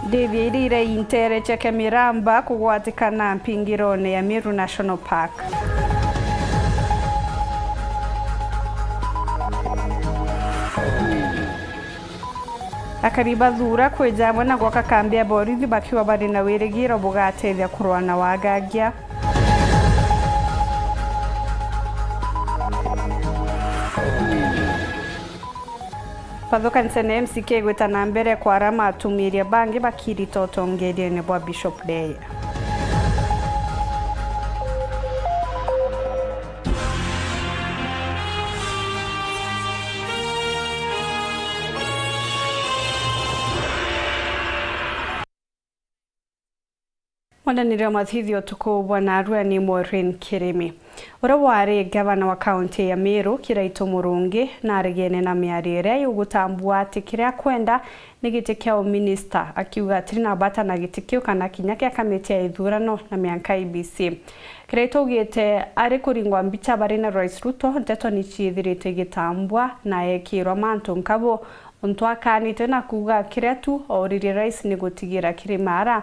Ndithirire intere cheke miramba kugwatikana mpingirone ya Meru National Park. Akariba thura kwijamwe na gwaka kambi ya borithi bakiwa bari na wirigiro bugateithia kurwana wagagia. Pathoka nsene MCK gwetana mbere kwa rama atumiria bangi bakiri totongeria ne bwa Bishop Day. Mwananire mathithio tuko bwana Rwani Maureen Kirimi. Ora wari gavana wa kaunti ya Meru Kiraitu Murungi na regene na miarire yugutambua ati kiria kwenda ni giti kia minister akiuga Trina Bata na giti kiu kana kinya kia kamiti ya ithurano na mianka IBC. Kiraitu ugite ari kuringwa mbicha bari na Rais Ruto nteto ni chithirite gitambua na ekirwa mantu nkabo Untwakanite na kuga kiria tu oriri rais ni gutigira Kirimara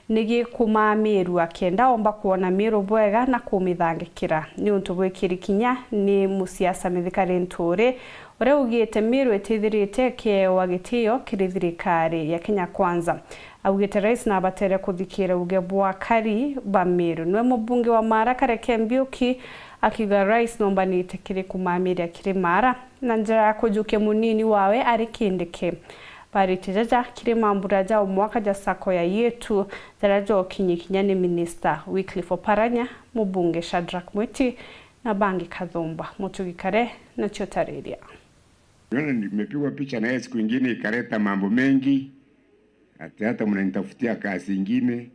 nigi kuma Meru akenda omba kuona Meru bwega na kumithangikira ni untu gwikiri kinya ni musiasa mithikari nturi ore ugite Meru etithirite ke wagitio kirithirikari ya Kenya Kwanza augite rais na batere kuthikira uge bwa kari ba Meru nwe mubunge wa Mara Kareke Mbiuki akiga rais nomba ni tekiri kumamiria Kirimara na njira kujuke munini wawe ari kindike bari tijaja Kirimambura ja umwaka ja sako ya yetu zarajo kinyikinya ni minister Wycliffe Oparanya mubunge Shadrack Mwiti na Bangi Kathumba mutugikare na Chotareria. Nimepigwa picha na yeye siku nyingine ikaleta mambo mengi hata mnanitafutia kazi nyingine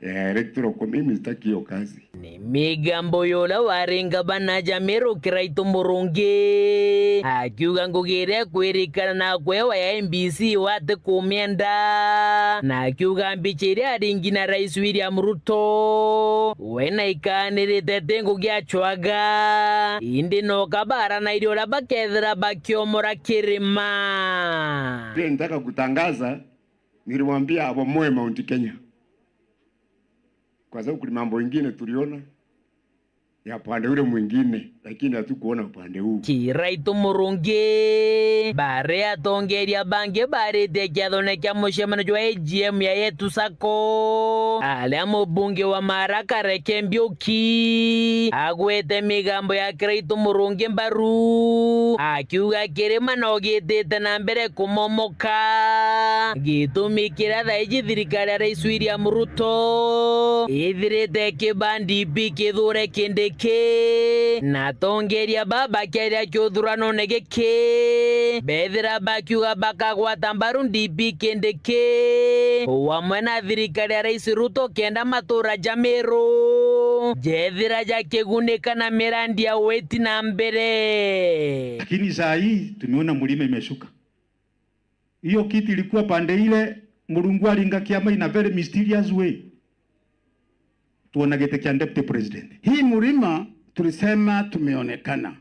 electoral mimi sitaki hiyo kazi. Ni migambo yola warenga banaja Meru Kiraitu Murungi akiuga ngugire kwirikana na kwewa ya MBC wate kumenda na akiuga mbichiri aringi na Rais William Ruto wena ikanirite tengu giachwaga indi no kabara na iriola bakethera bakiomora Kirima. Nataka kutangaza nilimwambia abomoe Mount Kenya kwa sababu kuna mambo mengine tuliona ya pande ule mwingine lakini hatukuona upande huu. Kiraitu Murungi bare atongeria bange bare tekiathone kya mushemano jwa AGM ya yetu sako ale mubunge wa Mara Kareke Mbiuki agwete migambo ya Kiraitu Murungi mbaru akiuga Kirima no gitete na mbere kumomoka gitumikira thaiji thirikari ya Rais William Ruto ithirite kibandi bikithure kindiki na tongeria baba keria kyuthurano negeke bethira bakiuga bakagwata mbaru ndibi kindiki wamwe na thirikari ya Rais Ruto kenda matura ja Meru jethira ja kigunika na mirandi ya weti na mbere. Lakini saa hii tumeona mlima imeshuka. Hiyo kiti ilikuwa pande ile Murungu alinga kiama in a very mysterious way. Tuona gete kia deputy president. Hii mlima tulisema tumeonekana.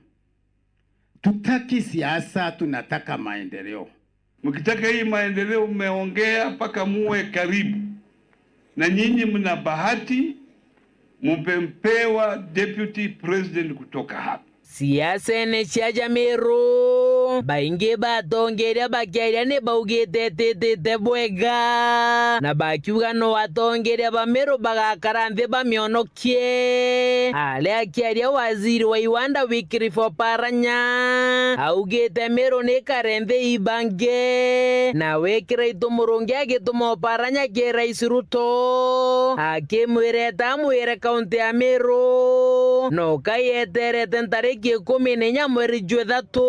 Tutaki siasa, tunataka maendeleo. Mkitaka hii maendeleo mmeongea paka muwe karibu. Na nyinyi mna bahati mumpewa deputy president kutoka hapa. Siasa ne chaja Meru bainge batongeria bakiaria ne baugite tete bwega na bakiuga no atongeria ba Meru bagakaranthe bamionokie ale akiaria waziri wa Iwanda Wycliffe Oparanya augite Meru ne karenthe ibange na Kiraitu Murungi agituma Oparanya ke Rais Ruto akimwireta mwire kaunti ya Meru no kayetere tentariki 14 mweri Jwethatu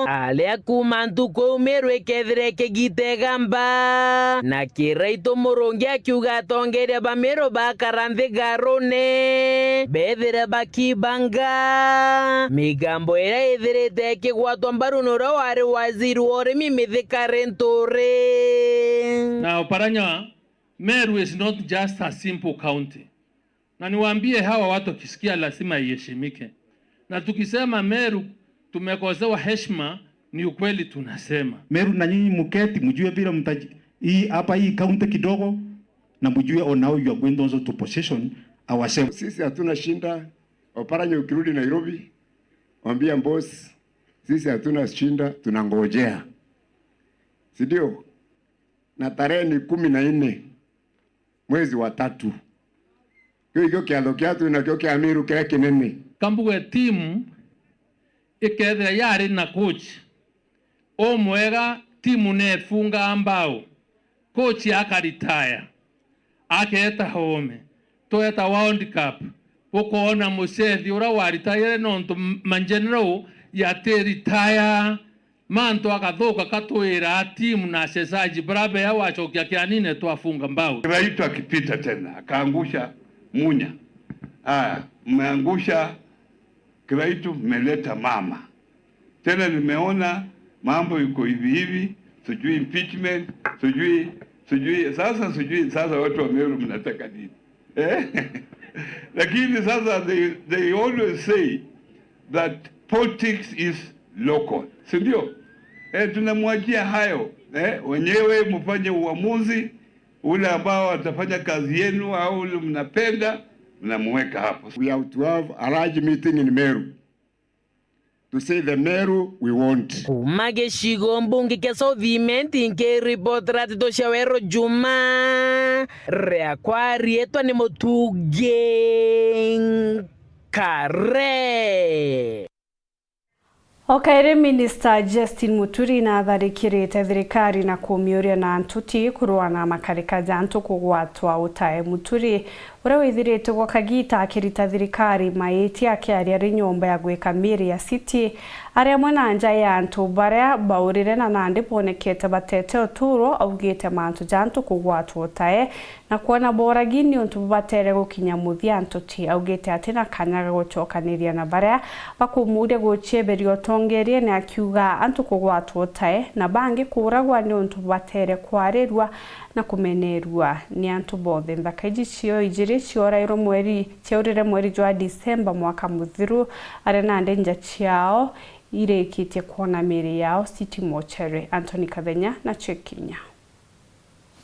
ale kuma ntuko Meru ekethire kegite gamba na Kiraitu Murungi akiuga atongeria ba Meru bakaranthe garone bethire bakibanga migambo ira ithirite kigwatwa mbaru nora wari waziri wa urimi mithikari nturi. Now Oparanya, Meru is not just a simple county. Na niwaambie hawa watu wakisikia lazima iheshimike. Na tukisema Meru tumekosewa heshima ni ukweli tunasema. Meru na nyinyi mketi mjue bila hii hapa hii county kidogo, na mjue on how you are going also to position ourselves. Sisi hatuna shinda. Oparanya ukirudi Nairobi, mwambia boss, sisi hatuna shinda, tunangojea. Si ndio? Na tarehe ni 14 mwezi wa 3. Kyo kiatho kiatu na kyo kiamiru kile kinene. Kambuge timu ikethira yari na coach o mwega, timu nefunga ambao coach akaritaya aketa home toeta World Cup ukona musethi ura waritayire nonto mangenero yate retire manto akathoka katwira timu na chezaji brabe ya wachokia kianine twafunga mbao. Kiraitu akipita tena akaangusha Munya. Mmeangusha Kiraitu, mmeleta Mama. Tena nimeona mambo yuko hivi, sijui impeachment, sijui sasa watu wa Meru mnataka nini? Lakini sasa they always say that politics is local. Si ndio? Tunamwachia hayo. Wenyewe mfanye uamuzi ule ambao watafanya kazi yenu, au ule mnapenda mnamweka hapo. We have to have a large meeting in Meru to say the Meru we want. Kumage shigo mbunge keso vimenti nke report ratito shawero Juma reakwari etwa ni motuge kare. Okaire Minister Justin Muturi na tharikirite thirikari na kumiuria na ntuti kurwana makarika jantu kugwatwa utae. Muturi ura withirite gwa kagita akirita thirikari maiti akiaria ri nyomba ya gwika miri ya city aria mwena nja ya antu baria baurire na nandi bonekete batete oturo augite mantu jantu kugwatwa utae na kuona boragini untu batere gukinya muthia ntuti augite atina kanyaga gucokaniria na baria bakumuria gucheberio tongerie na akiuga antu kugwatwa utae na bangi kuragwa ni untu batere kwarirwa na kumenerua ni antu bothe thakaiji cio ijiri ciorairo mweri ciaurire mweri jwa Disemba mwaka muthiru arena ndenja ciao irekitie kuona miri yao City Mortuary. Anthony Kathenya na Chekinya.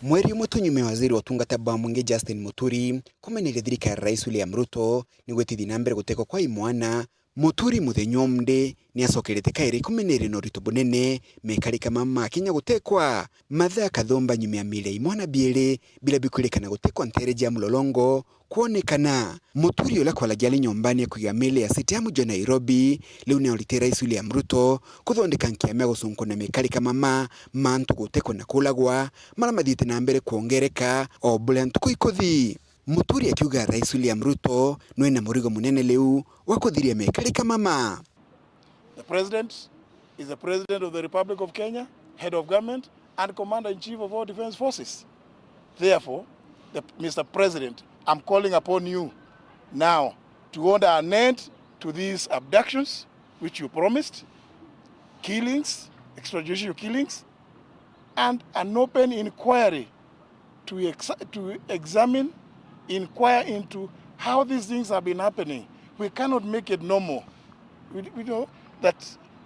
Mweri mutunyume waziri wa tungata bamunge Justin Muturi kumenere thirikari Rais William Ruto ni gwetithi na mbere guteko kwa imwana. Muturi muthenyomde ni asokerete kairi kumenere no rito bunene mekarika mama Kenya gutekwa matha kathomba nyume ya mile imwana biere bila bikulekana gutekwa ntereje ya mulolongo kuonekana. Muturi ola kwa lagiali nyombani ya kuiga mile ya City ya mujo Nairobi leo ne olite Rais William Ruto kuthondeka nkiamea gusunko na mekarika mama mantu gutekwa na kulagwa mara mathite na mbere kuongereka obule ntuko ikothi. Muturi akiuga Rais William Ruto nwena murigo munene leu wakuthiria mekarika mama. The President is the President of the Republic of Kenya, Head of Government and Commander-in-Chief of all Defense Forces. Therefore, Mr. President, I'm calling upon you now to order an end to these abductions which you promised, killings, extrajudicial killings, and an open inquiry to examine, inquire into how these things have been happening. We cannot make it normal. We know that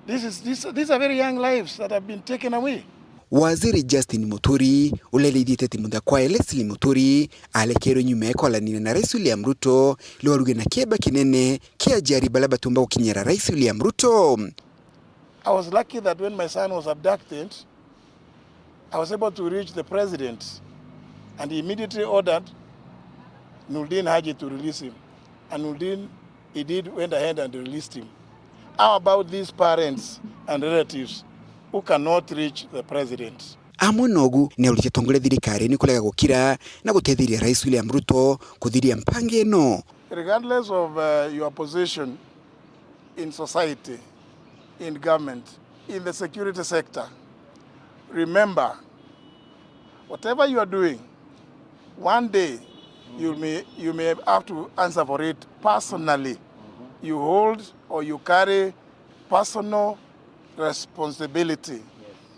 these are very young lives that have been taken away. Waziri Justin Muturi ulelidite timuda kwa Leslie Muturi alekero nyume ekolanine na Rais William Ruto liwaruge na kieba kinene kia jari balaba tumba ukinyera Rais William Ruto. I was lucky that when my son was abducted, I was able to reach the President and he immediately ordered Nurdin Haji to release him. And Nurdin, went ahead and released him. How about these parents and relatives who cannot reach the President? Amwe nogu ni ulite tongole thirikari ni kulega gukira na guthethiria Rais William Ruto kuthiria mpange no. Regardless of your position in society, in government, in the security sector, remember, whatever you are doing, one day you may have to answer for it personally. You hold or you carry personal responsibility. Yes.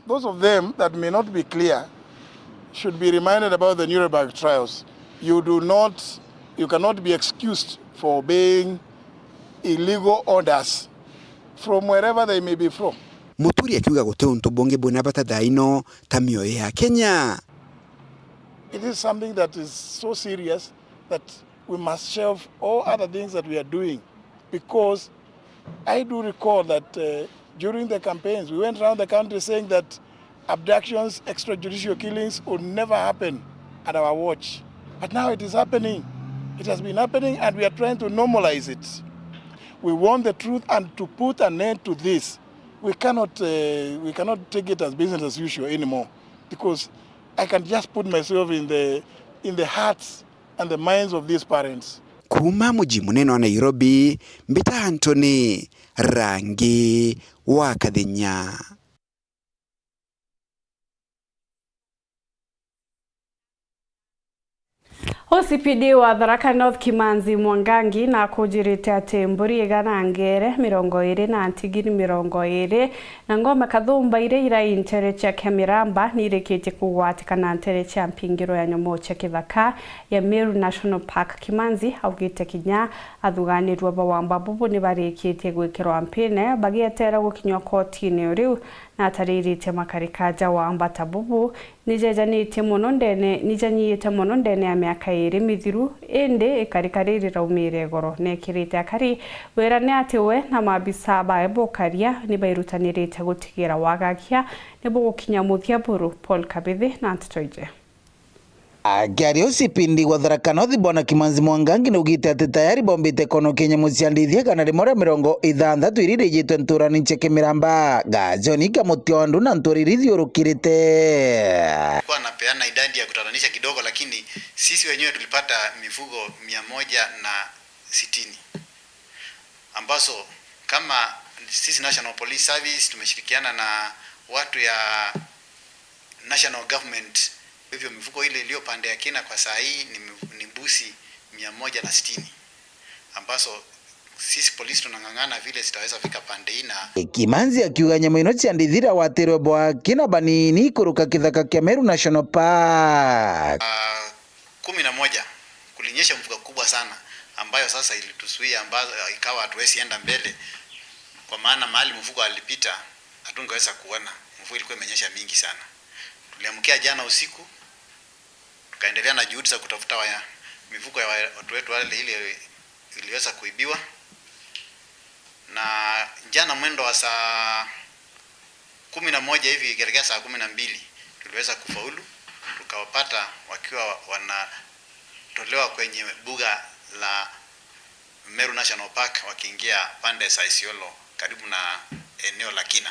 Those of them that may not be clear should be reminded about the Nuremberg trials. You cannot be excused for obeying illegal orders from wherever they may be from. Muturi akiuga gute untu bonge buna bata daino tamio ya Kenya. it is something that is so serious that we must shelve all other things that we are doing, because I do recall that during the campaigns, we went around the country saying that abductions, extrajudicial killings would never happen at our watch. But now it is happening. It has been happening, and we are trying to normalize it. We want the truth, and to put an end to this, we cannot take it as business as usual anymore, because I can just put myself in the hearts and the minds of these parents. Kuma muji munene wa Nairobi, Mbita Anthony, Rangi wa Kadhinya. OCPD wa Tharaka North Kimanzi Mwangangi na kujirite ati mburi igana ngere 20 na ntigiri 20 na ngoma kathumba ire ira intere cha Kemiramba nirikite kugwatikana ntere cha mpingiro ya nyomo cha kithaka ya Meru National Park. Kimanzi augite kinya athuganirwa bawamba bubu ni barikite gwikirwa mpine bagietera gukinywa kotini riu na taririte makarikaja wa ambata bubu nijejanite muno ndene ya miaka 2 mithiru ende ikarikarira umire goro nekirite akari werane atiwe na mabisa ba ebokaria ni bairutanirite gutigira wagakia nebo gukinya muthia buru Paul Kabithi na Ntoije. Gari OCPD wa Tharaka North Bwana Kimanzi Mwangangi nugite ati tayari bombite kono Kenya muciandithia kana rimore 60 irire yitwe nturani nche Kemiramba gajonika mutiondu na nturirithi urukirite. Kwa napeana idadi ya kutatanisha kidogo, lakini sisi wenyewe tulipata mifugo 160 ambazo kama sisi National Police Service tumeshirikiana na watu ya National Government. Hivyo mifugo ile iliyo pande ya kina kwa saa hii ni mbuzi 160 ambazo sisi polisi tunangangana vile zitaweza fika pande ina. Kimanzi akiuga nyama ino ciandithira watirwe bwa kina banini kuruka kithaka kya Meru National Park. 11 kulinyesha mvua kubwa sana ambayo sasa ilituzuia, ambayo ikawa hatuwezi enda mbele, kwa maana mahali mvugo alipita hatungeweza kuona. Mvua ilikuwa imenyesha mingi sana. Tuliamkia jana usiku tukaendelea na juhudi za kutafuta mifugo ya watu wetu wale ile iliweza kuibiwa, na jana mwendo wa saa 11 hivi kuelekea saa 12 tuliweza kufaulu, tukawapata wakiwa wanatolewa kwenye buga la Meru National Park wakiingia pande za Isiolo karibu na eneo la Kina.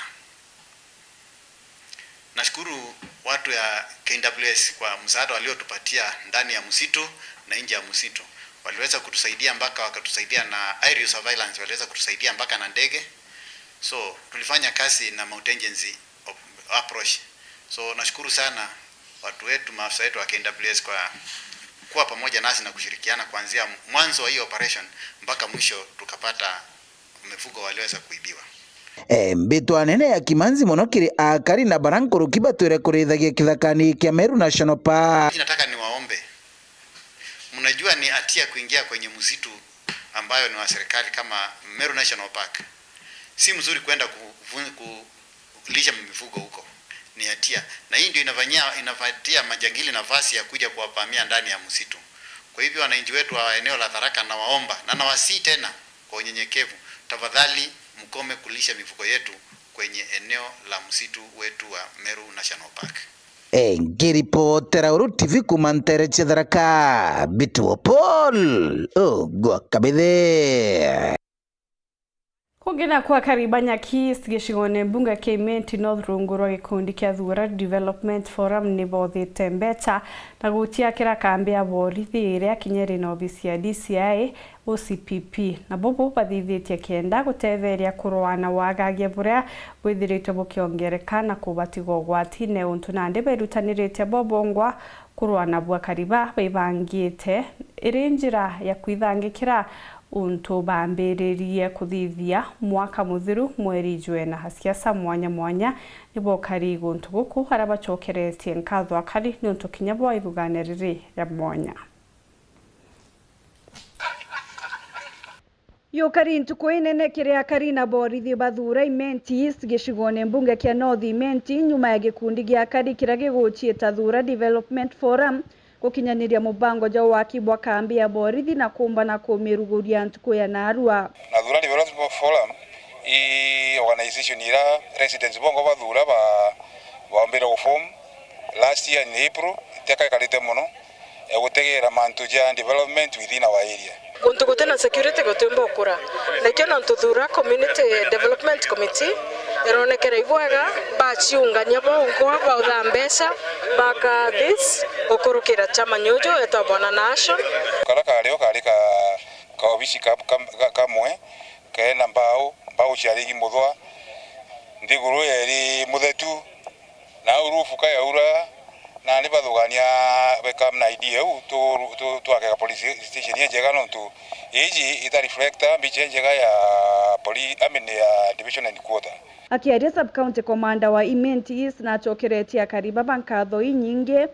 Nashukuru watu ya KWS kwa msaada waliotupatia ndani ya msitu na nje ya msitu. Waliweza kutusaidia mpaka wakatusaidia na aerial surveillance, waliweza kutusaidia mpaka na ndege. So tulifanya kazi na multi-agency approach. So nashukuru sana watu wetu, maafisa wetu wa KWS kwa kuwa pamoja nasi na kushirikiana kuanzia mwanzo wa hiyo operation mpaka mwisho tukapata mifugo walioweza kuibiwa. Mbitwa nene ya Kimanzi monokiri akari na barankuru kibatwire kurithagia kithakani kya Meru National Park. Nataka niwaombe, mnajua ni hatia kuingia kwenye msitu ambayo ni wa serikali kama Meru National Park. Si mzuri kwenda kulisha mifugo huko, ni hatia, na hii ndio inafatia majangili nafasi ya kuja kuwapamia ndani ya msitu. Kwa hivyo wananchi wetu wa eneo la Tharaka na waomba na nawasi tena kwa unyenyekevu, tafadhali mkome kulisha mifugo yetu kwenye eneo la msitu wetu wa Meru National Park. Ngiripotera Uru TV kumantere Tharaka Bituo Paul Gwakabithe. Kugina kwa karibanya kis gishigone mbunga Keimenti North Runguro gikundi kia Thura Development Forum ni bothi tembeta na gutia kira kambi aborithi iria kinyeri na obisi ya DCI OCPP na bobo bathithitie kenda gutetheria kurwana wagagie buria bwithirite bukiongereka na kubatigo gwati ne untu na ndi berutanirite bobongwa kurwana bwa kariba baibangite irinjira ya kwithangikira untu bambiririe kuthithia mwaka muthiru mweri Jwena hasiasa mwanya nibo kari guntu guku harabacokeretie nkatho akari ni untu kinyabwa ithuganiriri ya mwanya. Yo kari ntuko inene kiria kari na borithi bathura Imenti gishigone mbunge kia North Imenti nyuma ya gikundi gia kari kira giguchieta Thura Development Forum gukinyaniria mubango ja waki bwa kambi ya borithi na kumba na kumiruguria ntuku ya narua. Na Thura Development Forum I organization ira residents bongo bathura bambira form last year in April teka kalite muno gutegera mantu ja development within our area. Guntu gutena security gutumba okura nakyo nantuthura community development committee ironekera ibwaga bachiungania bongo bautha mbesa baka this okurukira chama nyojo etwa Bwana Nation kala kaleo kalika ka obisi kamwe kena mbao ciarigi muthwa ndiguru eri muthetu na urufu kaya ura na ni bathugania bekam na idea tu aka police station yenjega no tu eji ita reflector bichenjega ya ya division and quarter. Akiaria sub county commander wa Imenti East na chokeretia kariba bankatho inyinge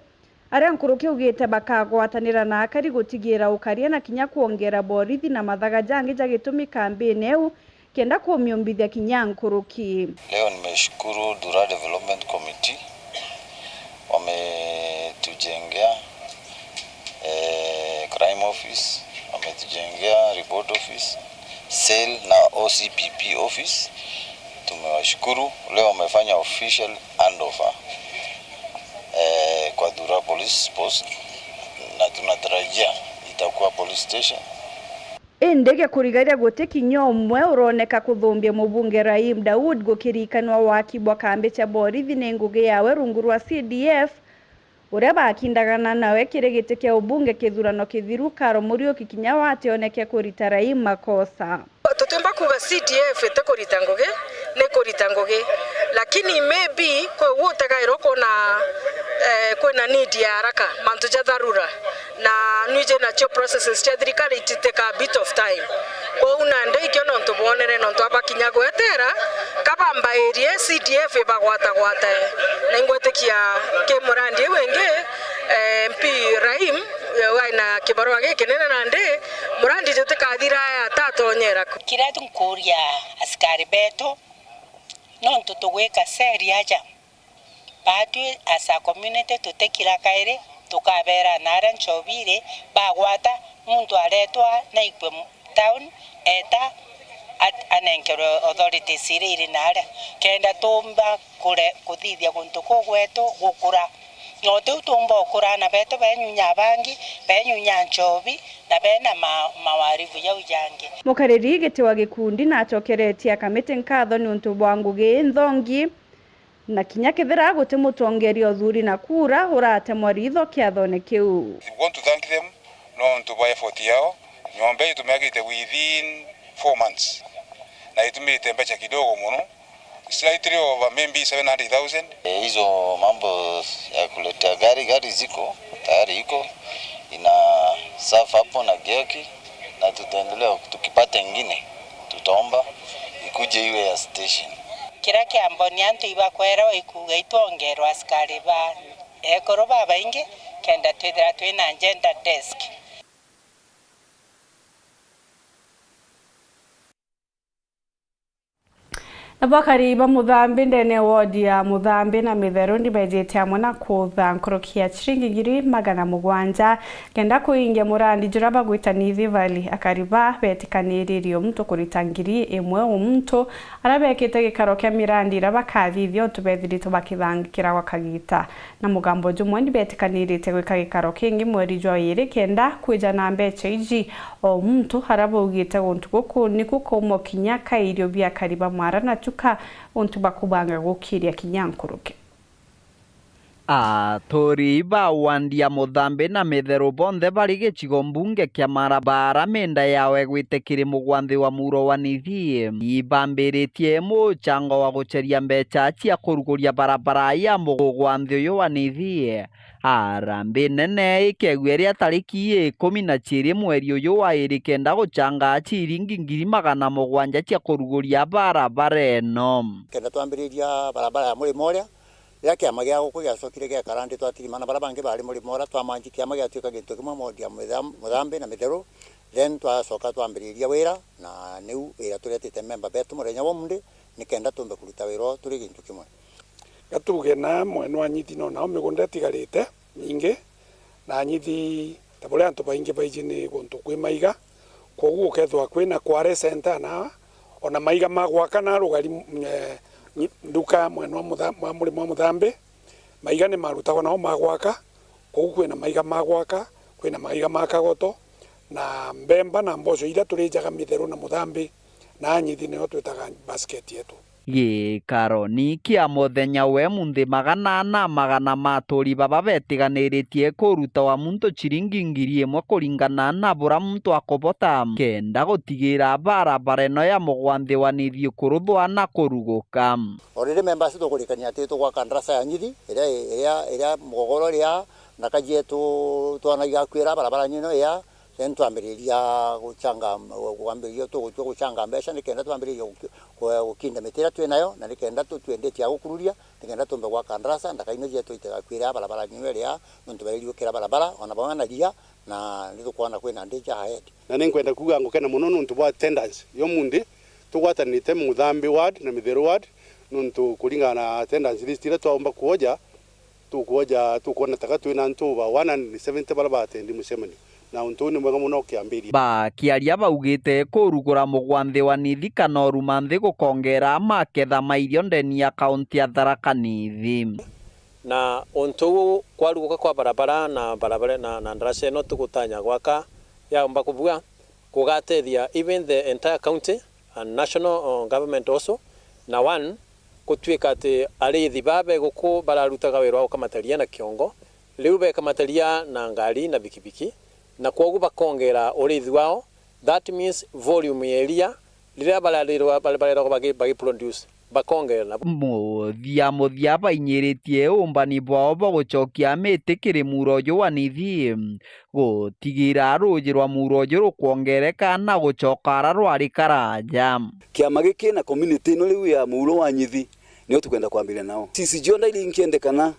aria nkuruki ugite bakagwatanira na akari gutigira ukaria na kinya kuongera borithi na mathaga jangi jagitumi campaign eu kenda kumiombithia kinya nkuruki. Leo nimeshukuru Thura Development Committee wametujengea crime office, wametujengea report office, cell na OCPP office. Tumewashukuru. Leo wamefanya official handover kwa Thura Police Post na tunatarajia itakuwa police station. Ndege kurigaria guteki nyomwe uroneka kuthumbia mubunge Raim Daud gukirikanwa waki bwa kambi cha borithi na ngugi yawe rungu rwa CDF uria bakindagana nawe kiregete kia ubunge kithurano kithiru Karo Muriuki kinya wationeke kurita Raim makosa. Tutemba kuba CDF ete kurita ngugi ne kurita ngugi lakini maybe kwa wotaka iroko na kwena need ya haraka mantu ja dharura na nije na cho processes cha thirikari ititeka a bit of time kwa unande ikyo no tubonere no twabakinya gwetera kabamba area CDF bagwata na ingwetekia ke murandi wenge MP Raim waina kibarua gike nene nande murandi tutikathira ya tatonyera kiratu nkuria askari beto no tutugweka seri aja batu asa community tutekira kaire tukabera nara nchobire bagwata muntu aretwa na ikwe town eta anenkero authorities iri nara kenda tumba kure kuthithia guntu kugwetu gukura notu tumba okura na beto benyunya bangi benyunya nchobi na bena mawarivu ya ujange mukariri giti wa gikundi na chokeretia kamiti nkatho ni untu bwa ngugi nthongi na kinya kithira guti mutongeri othuri na kura uratemwa ritho kiathone kiu. We want to thank them no to buy effort yao nyombe tumegite within 4 months na itumite mbecha kidogo muno slightly over maybe 700,000. Hizo mambo ya kuleta gari ziko tayari iko ina safa hapo na geki na tutaendelea tukipata nyingine tutaomba ikuje iwe ya station. Kira kiamboni antu ibakwera ikuga itongerwa askari ba ekoro baba inge kenda twithira twina agenda desk. Nabakari ba Muthambi ndene wodi ya Muthambi na Mitheru ndibejete amwe na kutha nkorokia chiringi ngiri 700 kenda kuingia murandi jura bagwita Nithi Valley akariba betikaniririo mtu kurita ngiri imwe umuntu arabekete gikaro kya mirandi rabakathithio tubethirito bakithangikira wakagita na mugambo jumwe ndibetikanirite gwika gikaro kingi mweri joyire kenda kuja na mbecha iji o muntu harabugite guntu gukuni kukomo kinyaka irio bya kariba mwara na chuka untu bakubanga gukiria kinyankuruke. Athuri ba wandia Muthambi na Mitheru bonthe bari gicigo mbunge kia Marabara menda yawe gwitekire mugwanthi wa muro wa Nithi ibambiritie muchango wa guceria mbecha cia kuruguria barabara ya mugwanthi uyu wa Nithi arambi nene ikegweria tariki 12 mweri uyu wa iri kenda guchanga chiringi 700 cia kuruguria barabara eno kenda twambiriria barabara ya muri moria ya kiama gia gukugia sokire gia karandi twatirimana bara bangi bari muri mora twamanji kiama gia twika gintu kimwe modia Muthambi na Mitheru then twacoka twambiriria wira na niu wira turetete member betu murenya wa munde nikenda tumbe kuruta wira turi gintu kimwe gatuge na mwenu anyiti no nao migunda tigarite ninge na nyithi tabole antu baingi baiji ni guntu kwi maiga koguo kethwa kwina kware center na ona maiga magwaka na rugari nduka mwena wa murimo wa Muthambi maiga ni marutagwo nao magwaka koguo kwina maiga magwaka kwina maiga makagoto na mbemba na mboco ira turinjaga mitheru na Muthambi na nyithi nio twitaga basket yetu Gĩikaro kia mũthenya we munthi magana matũri baba betiganĩrĩtie kũruta wa muntu ciringi 1,000 kũringana na bũra muntu akũbota kenda gũtigĩra barabara ĩno ya mũgwandĩwanithio kũrũthwa na kũrugũka. Already members tũkũrĩkania atĩ tũgwaka ndarasa ya nyithi ĩrĩa mũgogoro rĩa na kajie twanagia kwĩra barabara nyino ya twambĩrĩria gũchanga mbeca nĩkenda twambĩrĩria gũkinda mĩtĩra twĩnayo na nĩkenda tũtwendetie gũkururia nĩkenda tumbe gwaka ndarasa ndakaine jetu itegakwĩra barabara nyino ĩrĩa nĩtũbĩrĩrio barabara ona bwana ria na nĩtũkwana kwĩna ndĩja ahead na nĩnkwenda kuga ngũkena mũno nũntũ bwa attendance yomundi tũgwatanĩte Muthambi ward na Mitheru ward nũntũ kũringana na attendance list ĩrĩa twaomba kuoja tukuona taka twĩna ntuba 170 bara batendi mũcemanio na untu ni mwega muno kiambĩria bakiaria baugĩte kũrugũra mũgwandĩwanithi kana ũrumanthi gũkongera maketha ma irio ndeni ya kaunti ya Tharaka Nithi na untu kwaruguka kwa barabara na ndarasa ĩno tũgũtanya gwaka yaomba kubuga kugatethia even the entire county and national government also na one kutuika ati arithi babe guku bararutaga wĩra wa ũkamataria na kiongo riu bekamataria na ngari na bikibiki na kwoguo bakongera urithi wao that means volume ya area rĩrĩa bararĩrwo bagi-produce bakongera muthia bainyĩrĩtie ũmbani bwao bagũcokia mĩtĩ kĩrĩ muro ũyũ wa Nithi gũtigĩra rũũjĩ rwa muro ũyũ rũkuongereka na gũcokara rwarĩ karanja. Kĩama gĩkĩ na community ĩno rĩu ya muro wa Nithi nĩo tũkwenda kwambĩrĩria nao sisi jonda ili nkiendekana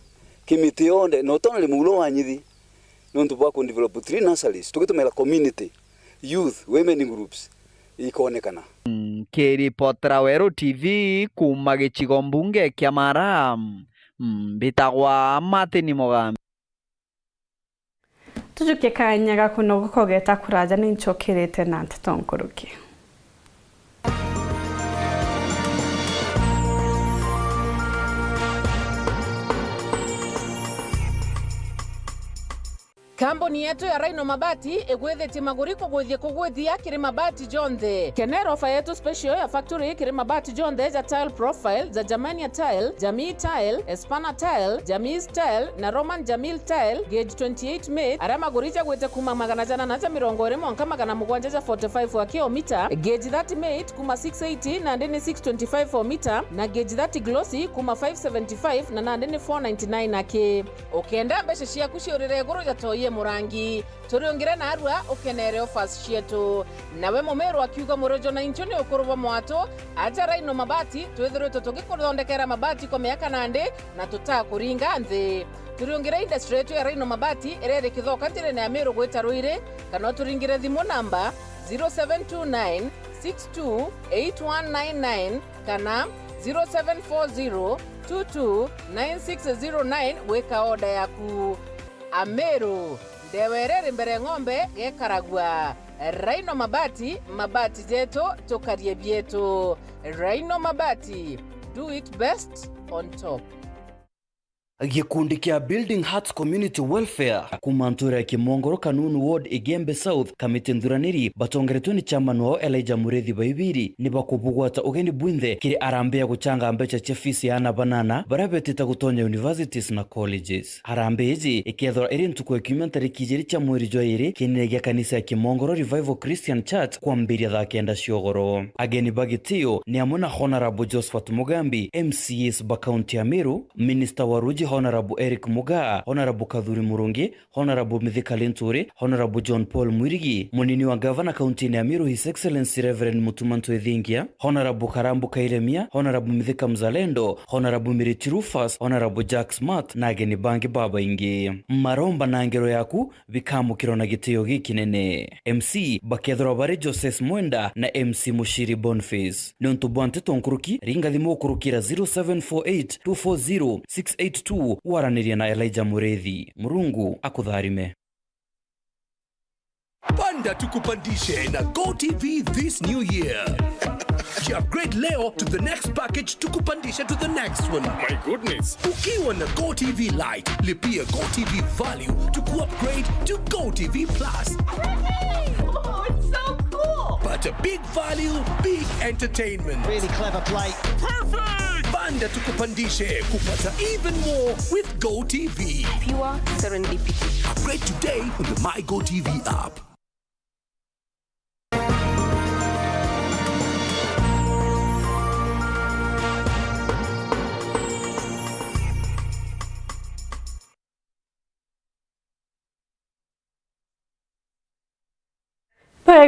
kimiti yonde no tona muro wa Nithi nontu bwa ku develop 3 nurseries tugitumira community youth women groups ikonekana. Kĩripotera Werũ TV kuma gĩcigo mbunge kĩa Mara mbĩtagwa Martin Mugambi. Tujukie kanya ga kũnogoka ũgeta kũraja nĩ ncokĩrĩte na Nteto Nkũrũki. Kambuni yetu ya Rhino Mabati egwethetie maguriko gwithie kugwithia kiri mabati jonthe. Kenero ofa yetu special ya factory kiri mabati jonthe ja tile profile za Germania tile, Jamii tile, Espana tile, Jamii tile na Roman Jamil tile gauge 28 made ara magurija gwete kuma 120 mwanka 745 wa kilomita, gauge 30 made kuma 680 na ndeni 625 for meter na gauge 30 glossy kuma 575 na ndeni 499 ake. Okenda mbeshe cia kuciurire guru ja toye murangi turiongire na arua ukenere offers cietu nawe mumeru akiuga murojo na incho ni ukuruva mwato aja Rhino Mabati twithiritwe tugikuthondekera mabati kwa miaka nandi na tutakuringa nthi. Turiongire industry yetu ya Rhino Mabati irerikithwo kanjire ya Meru gwita Ruire kana turingire thimu namba 0729 628199 kana 0740 229609 weka oda yaku. Ameru ndewerere mbere ng'ombe gekaragwa. Rhino Mabati, mabati jetu tukarie bietu. Rhino Mabati, do it best on top. Gikundi kia Building Hearts Community Welfare kumantura ya Kimongoro Kanunu Ward Igembe South kamitindhuraniri batongeretwe ni chairman wao Elijah Mureithi Baibiri ni bakubugwata ugeni bwinthe kiri arambea guchanga mbecha cia fees ya ana banana barabetita gutonya universities na colleges. Harambe hizi ikethora iri ntuku documentary kijiri cha mweri jwa iri kinege kanisa ya Kimongoro Revival Christian Church kwa mbiria tha kenda ciogoro. Ageni bagitio ni amuna Honorable Josephat Mugambi MCS ba county ya Meru, Minister wa Ruji Honorable Eric Mugaa, Honorable Kadhuri Murungi, Honorable Mithika Linturi, Honorable John Paul Mwirigi, munini wa Governor County ya Meru His Excellency Reverend Mutumanto Ethingia, Honorable Karambu Kairemia, Honorable Mithika Mzalendo, Honorable Miriti Rufus, Honorable Jack Smart na ageni bangi baba ingi. Maromba na ngero yaku bikamukiro na gitio gikinene. MC bakethora bare Joseph Mwenda na MC Mushiri Boniface. Nontu Nteto Nkũrũki ringa thimu kurukira 0748 240 682 waraniria na Elijah Mureithi. Murungu akutharime. Panda tukupandishe na GoTV this new year. Upgrade leo to the next package tukupandishe to the next one. My goodness. Ukiwa na GoTV Lite, lipia GoTV Value to upgrade to GoTV Plus. Oh, it's so cool. But a big value, big entertainment. Really clever play. Perfect! Panda tukupandishe kupata even more with GoTV. Pure serendipity. Upgrade today on the My GoTV app.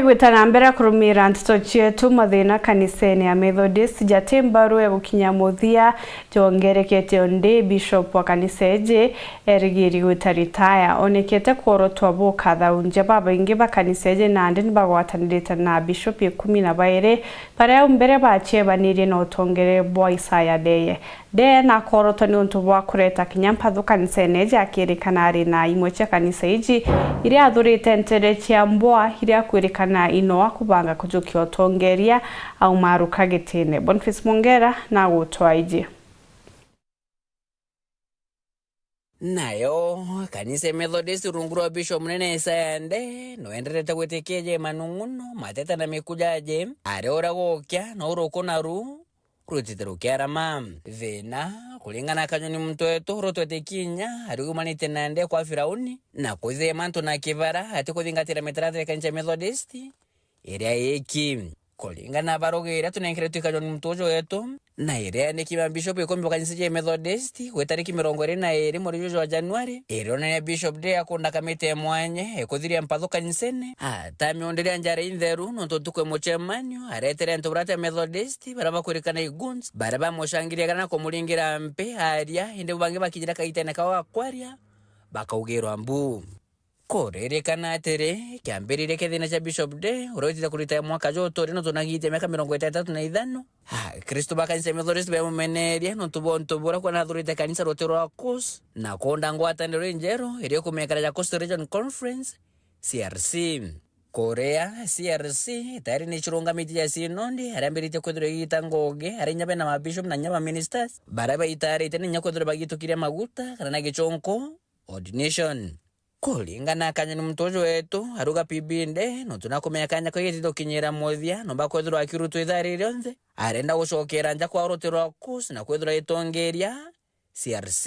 Gwitana mbere kurumira ntito cietu mathina kaniseni ya Methodist jatimbaru ya gukinya muthia jongerekete onde bishop wa kaniseje erigiri gutaritaya onekete korotwa boka thaunje baba ingi ba kaniseje nandi nibagwatanirite na bishop 12 para mbere bache baniri no tongere boy Isaya deye de na korotwa ni untu bwa kureta kinyampathu kanisene jakirikana ari na imweche kaniseji iri athurite ntere cia mbwa iri akwirikana ino akubanga kujukia otongeria au maruka gitine. Boniface Mongera na gutwaije. Nayo kanisa Methodist runguru Bishop Munene Isaya nde no enderete gwitekeje manunguno mateta na mikujaje are ora gokya no uroko naru rutitero kyarama vena kulingana kanyoni mtu wetu rotwete kinya ari kumanite nande kwa Firauni na kuze manto na kivara ati kuthingatira metrate kanisa Methodist area eki kulingana barogera tunenkire tukanyoni mtu wetu na area ni kima bishop ikombe kanisa Methodist wetariki 22 mwezi wa Januari erona ya bishop day akunda kamete mwanye ekuthiria mpatho kanisene tamionderia njare intheru no tukwe mochemanyo aretere ntobrate Methodist baraba kurikana iguns baraba moshangiria kana kumulingira mpe aria inde bangi bakijira kaitene kawa kwaria bakaugerwa mbu korerikana atere kiambirire kethina cha bishop day urotita kurita mwaka joto rino tunagite miaka 35 Kristo bakanisa Methodist ba mumeneria no tubora kwa nathurite kanisa rotero akos na konda ngwata ndero njero iri kumekara ya Coast Region Conference CRC Korea CRC tayari ni chirunga miti ya sinondi arambirite kwedro yitangoge arinya na mabishop na nyama ministers baraba itare tene nyakwedro bagitukire maguta kana gichonko ordination kulingana kanyoni mtojo wetu aruga pibinde no tunakomea kanya kwegitito kinyera mothia no bakwethro akirutu ithari rionze arenda gucokera nja kwa rotero akus na kwethro itongeria CRC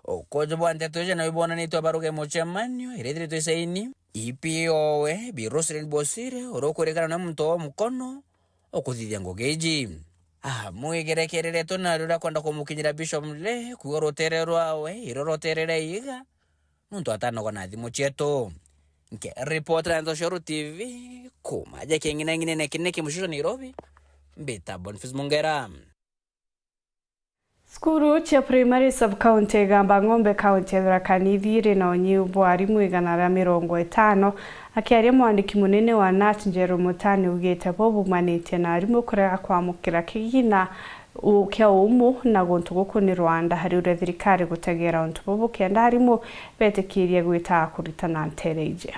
okojo bwante toje na ibona ni to baruge mochemanyo iredire to isaini EPOwe birosre bosire orokorekana na mto mukono okuthithia ngogeji muigerekerere to na rura kwenda kumukinyira bishop mle kuorotererwa awe iroroterere iga muntu atano kwa nathi mucheto nke reporter ndo Shoro TV kumaje kengina ngine nekineke mushiro Nairobi mbeta Boniface Mongera. Skuru cha primary sub county gamba Ng'ombe county ya Tharaka-Nithi na onyibu arimu 150 akiaria mwandiki munene wa NAT Njeru Mutani ugite bobu manite na arimu kurega kwamukira kigina ukia umu na gontu guku ni Rwanda hari ure thirikari gutegera ontu bobu kenda harimu betekirie gwita kuritana ntereje.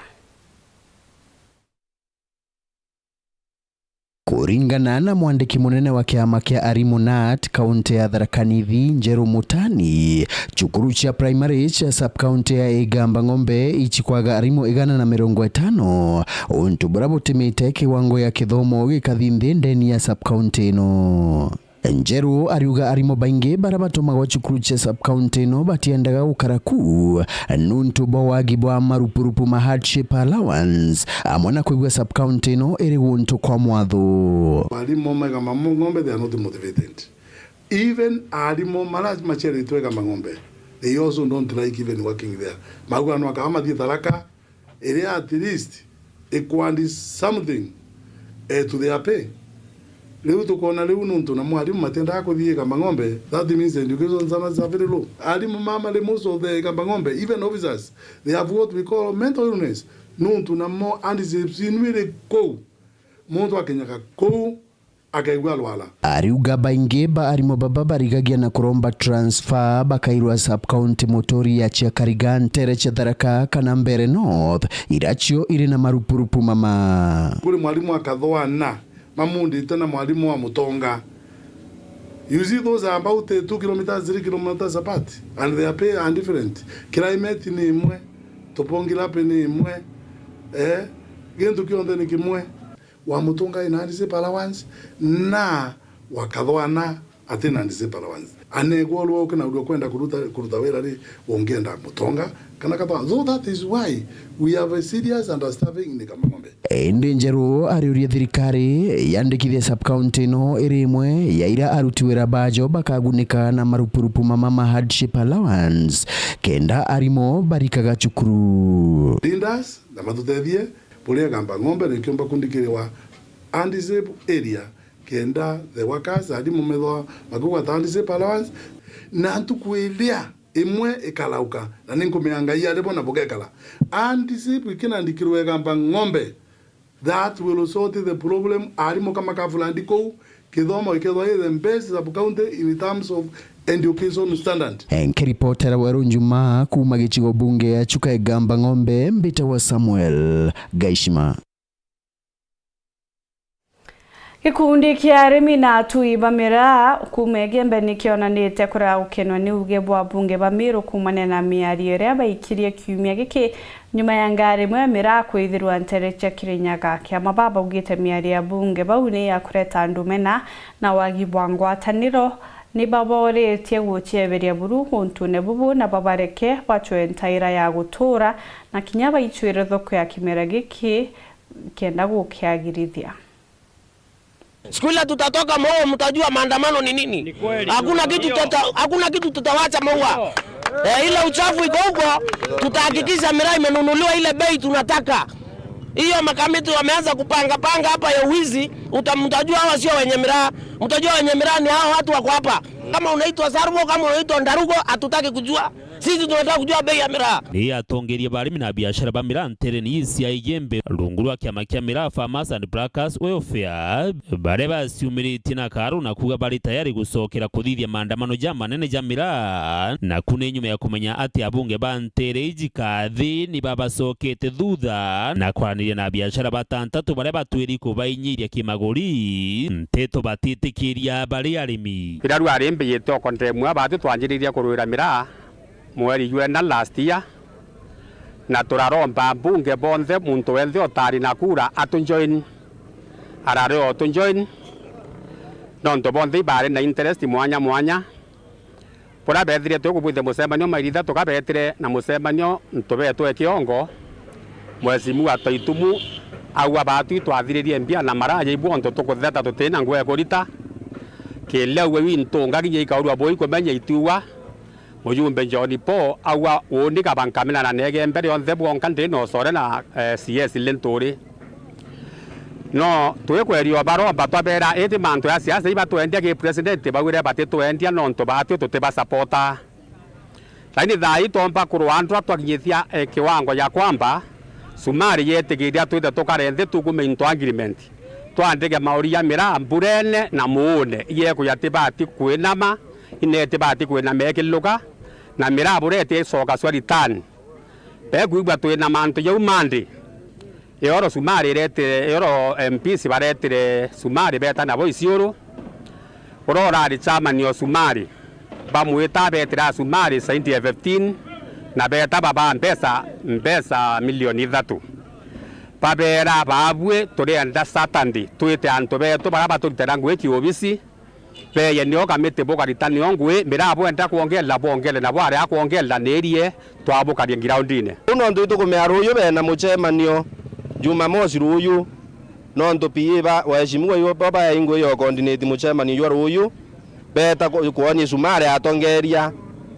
Kuringana na mwandiki munene wa kiama kia arimu NAT kaunti ya Tharaka-Nithi Njeru Mutani, chukuru cha primary cha sub county ya Igamba Ng'ombe ichikwaga arimu 150 untu burabutimite kiwango ya kithomo gikathinde ndeni ya sub county no. Njeru ariuga arimo baingi barabatuma wa chukuru cha sub county no batiendaga ukaraku nuntu bawagi bwa marupurupu ma hardship allowance amona kwigwa sub county no eri wuntu kwa mwatho arimo Igamba Ng'ombe they are not motivated. Even arimo malaj machere to Igamba Ng'ombe they also don't like even working there. Magwa no akama di Tharaka eri at least equal something to their pay. Leo tukona leo nuntu na mwalimu matenda akuthie Igamba Ng'ombe, that means education standards are very low. Alimu mama le most of the Igamba Ng'ombe, even officers, they have what we call mental illness. Nuntu na mo antisepsin wile ko. Muntu akenyaka ko akaigua lwala ariuga baingi ba arimo baba barigagia na kuromba transfer bakairwa sub county motori ya Chiakarigan Tereche Tharaka kana Mbere North iracho iri na marupurupu mama kuri mwalimu akathoana mamundi tena mwalimu wa Mutonga. You see, those are about 2 kilometers, 3 kilometers apart, and their pay are different. Climate ni imwe, topongilape ni imwe, gentu kionde ni kimwe. Wa Mutonga inandise allowance na wakadhoana atena andise allowance. Anegwa lwo kana udo kwenda kuruta wera ri ongenda Mutonga kana kata. So that is why we have a serious understanding ni kama ngombe. Ndenjeru ariuria thirikari yandikithie sub county no irimwe ya ira arutiwira bajo bakagunika na marupurupu mama hardship allowance kenda arimo barikaga cukuru. Lindas na matutethie pulia gamba ngombe ni kiomba kundikiriwa undisable area kenda the workers adimu medho magugwa undisable allowance na ntukuilia imwe ikalauka na ninkumiangaia lebo na bogekala undisable kinandikirwe gamba ngombe. That will sort the problem. Arimo kama kafulandiko kidhomo ikethwa the best sub county in terms of education standard. Nkiripotera Weru Njuma kuma gichigo bunge ya Chuka Gamba Ng'ombe Mbita wa Samuel Gaishima. Gikundi kia arimi na atui bamira kumegembe nikionanite kura ukenwa ni uge bwa bunge bamiru kumane na miario ria baikirie kiumia giki nyuma ya ngari mwe mira kwithirwa Tereche Kirinyaga kia mababa ugite miario bunge bauni ya kureta ndumena na wagi bwa ngwataniro ni baboretie guchieberia buru huntune bubu na babareke bachwe ntaira ya gutura na kinyaba ichwire thoko ya kimera giki kenda gukiagirithia. Siku ile tutatoka Maua mtajua maandamano ni nini. Hakuna kitu tutawacha Maua. Ile uchafu iko huko tutahakikisha miraa imenunuliwa ile bei tunataka. Hiyo makamiti wameanza kupanga hapa ya uwizi, mtajua hawa sio wenye miraa. Mtajua wenye miraa ni hao watu wako hapa. Kama unaitwa Sarbo, kama unaitwa Ndarugo, hatutaki kujua. Sisi tunataka kujua bei ya miraa. Ni atongeria barimi na biashara ba miraa ntereni isi ya Igembe runguru wa kiama kia miraa Farmers and Brokers Welfare bareba siumiriti na karu na kuga bari tayari gusokera kuthithia maandamano ja manene ja miraa na kune nyuma ya kumenya ati abunge ba ntere ijikathi ni babasokete thutha na kwaniria na biashara batantatu bareba twiri kubainyiria kimaguri nteto batitikiria bari arimi biraru arimbe yeto kontemwa abatu twanjiriria kurwira miraa mweri yuenda last year na turaromba bunge bonthe muntu wenthe otari na kura atunjoin arare otunjoin nonto bonthe bare na interest mwanya pora bethire tukubwithe mucemanio maitha tukabetire na mucemanio ntubetwe kiongo mwezi mu atoitumu au abatu twathiririe mbia na maraja ibonto tukutheta tutina ngwe kurita kilewe wintunga giye ikaurwa boy kumenya ituwa mujumbe John Po awa unika bankamina na nege mbere onthe bwonka ndino sore na CS lentori no twekwerio baro batwabera eti manto ya siasa iba twendia ke president bagure bateto endia nonto batyo tuteba supporta lakini thai tomba kurwandwa twakinyithia kiwango ya kwamba sumari yetegeria twithe tukarenthe tukume into agreement twandike mauri ya mira mburene na muone iye kuyatibati kwinama inetibati kwinama ekiluka na mira burete soka swari tan begugwa twina manto ya umandi yoro sumari rete yoro MPs baretire sumari beta na boisioro urora ri chama ni sumari bamweta betira sumari saindi 15 na beta baba mbesa milioni 3 babera babwe turenda satandi twite anto beto baraba tutera ngweki obisi beye nio kamete boka ritani ongwe mirabo enda kuongela bongele na bware akuongela nerie twabukari groundine uno ndu kumea ruyu bena muchemanio Jumamosi ruyu nondo pieba waheshimiwa yo baba ingo yo coordinate muchemanio yo ruyu beta kuoni sumare atongeria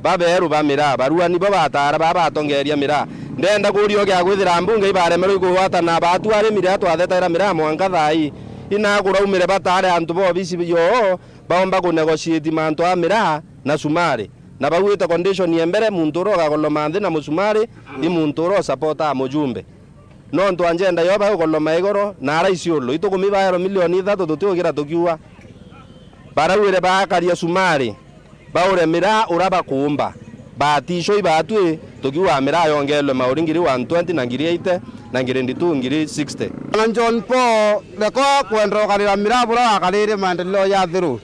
baberu bamira baruani babatara babatongeria mira ndenda kurio gya gwithira mbunge ibare meru kuwata na batu ari mira twathetera mira mwanga thai ina kuraumire batare antu bo bisi yo baomba ku negotiate manto amira na sumare na bagwita condition yembere muntu roga kolomande na musumare imuntu ro supporta mujumbe no ntwanjenda yoba ukoloma igoro na ara isiolo itukumibaero milioni 3 tutiugira tukiua barawire bakaria sumari baure mira uraba kuumba batisho ibatwe tukiwa mira yongelwe mauringiri 120 na ngiri 80 na ngiri 2 ngiri 60 na John Paul leko kwendro kalira mira bura kalire maendeleo ya thiru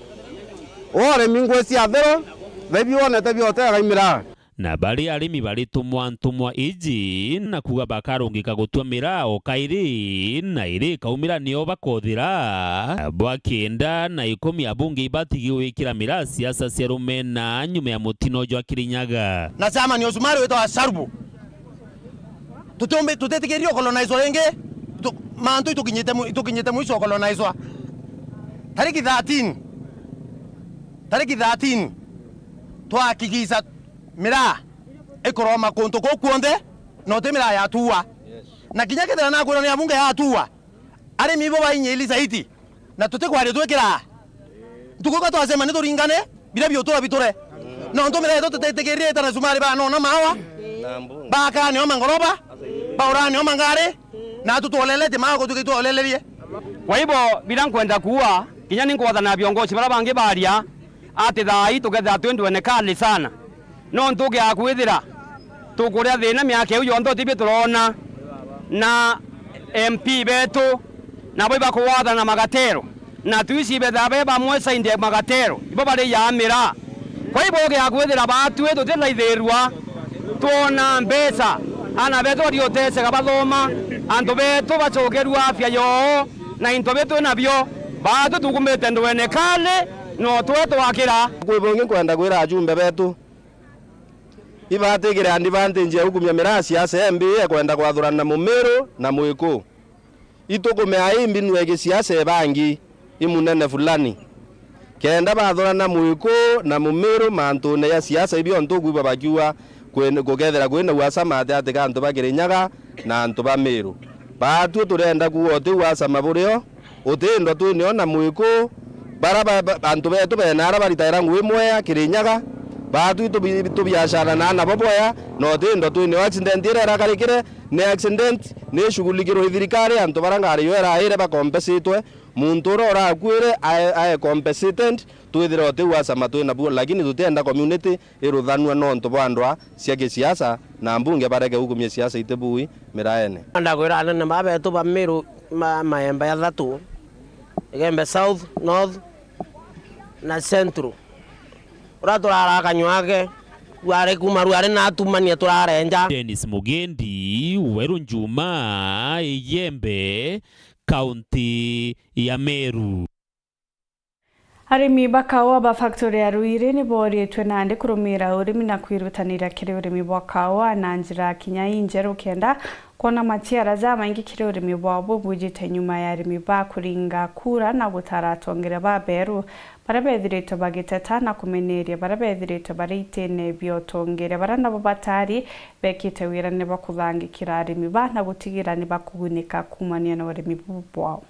ore mingwesi ya thiru bebione tebiote gaimira na bari arimi bari tumwa iji na kuga bakarungika gutua mirao kairi na iri kaumira nio bakothira bwakenda na 10 abunge ibatigi wikira mira siasa cia rumena nyuma ya mutino jwa Kirinyaga na chama ni Osumari wito asarbu tutombe tutetigerio colonize renge mantu itukinyete mwisho colonize tariki 13 twakigisa mira ekoroma konto ko kuonde no te mira ya tuwa na kinyake tena na kura ni abunge ya tuwa ari mibo bayinyeli zaiti na tote kwari twekira tuko to asema ni turingane bila biotora bitore no ndo mira to tegerie tana Sumari ba no na mawa ba ka ni omangoroba ba ora ni omangare na tutolele te mago tukitolelerie kwa hivyo bila kwenda kuwa kinyani kwa na viongozi bara bange baria ati thai tugetha twendwe kali sana no ntuge akwithira tukuria thina miaka iyo ndo tibi turona na MP betu na boiba kuwatha na magatero na tuici betha beba mwesa inde magatero ibo bari yamira kwa hivyo ge akwithira batwe tutelaithirwa tuona mbesa ana betu riotese gabathoma andu betu bacokerwa afya yo na into betu nabyo batu tukumite ndwene kale no twetu wakira kwibonge kwenda kwira ajumbe betu ibatigire advantage ya hukumia mira siasa embi kwenda kwathurana Mumiru na Muiku itukumea imbinu ya siasa bangi imunene fulani kenda bathurana Muiku na Mumiru mantune ya siasa ibyo ntukuiba bakiwa kugethera kwina wasama ati kantu bakirinyaga na antu ba Miru batu turenda kuote wasama burio utindo twinio na Muiku bara antu betu benara baritaira ngwimwe ya Kirinyaga batu tubiashara na nabo boya no tindo twinio accident ira karikire ne accident ne shugulikiro thirikari antu barangari yo era ire ba compensate muntu ora kwire ai compensated twithira ote wasama twina bu lakini tutenda community iruthanwa no ntu bandwa cia kisiasa na mbunge bareke hukumia siasa itebui miraene anda kwira na mabe tu ba Miru maemba ya thatu Igembe South, North na Central ura turara kanywake ware kumaru are na atumania turarenja Dennis Mugendi Weru Njuma Igembe County ya Meru Arimi bakawa ba factory ya Ruire ni boretwe nande kurumira urimi na kwirutanira kiri urimi bwakawa na njira kinya injero kenda kona machiara za maingi kiri urimi bwabo bujite nyuma ya arimi ba kuringa kura na gutaratongera ba beru barabethirito bagiteta na kumeneria barabethirito baritene biotongere barana batari bekite wirane bakuthangikira arimi ba na gutigira ni bakugunika kumania na urimi bwabo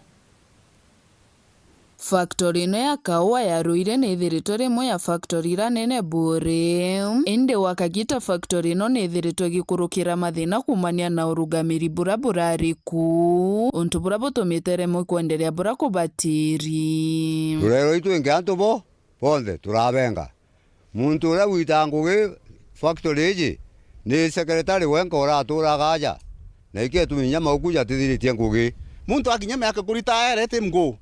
Factory ino ya kawa ya Ruire ni ithirito rimwe ya factory ira nene bure indi wakagita factory ino ni ithirito gikurukira mathina kumania na urugamiri bura burariku untu bura butumite rimwe kwenderea bura kubatiri rero itu ingi antu bo bonde turabenga muntu ura witangugi factory iji ni secretary wenga ora turagaja na ikie tuminya maukuja tithiritie ngugi muntu akinya miaka kurita rete mgo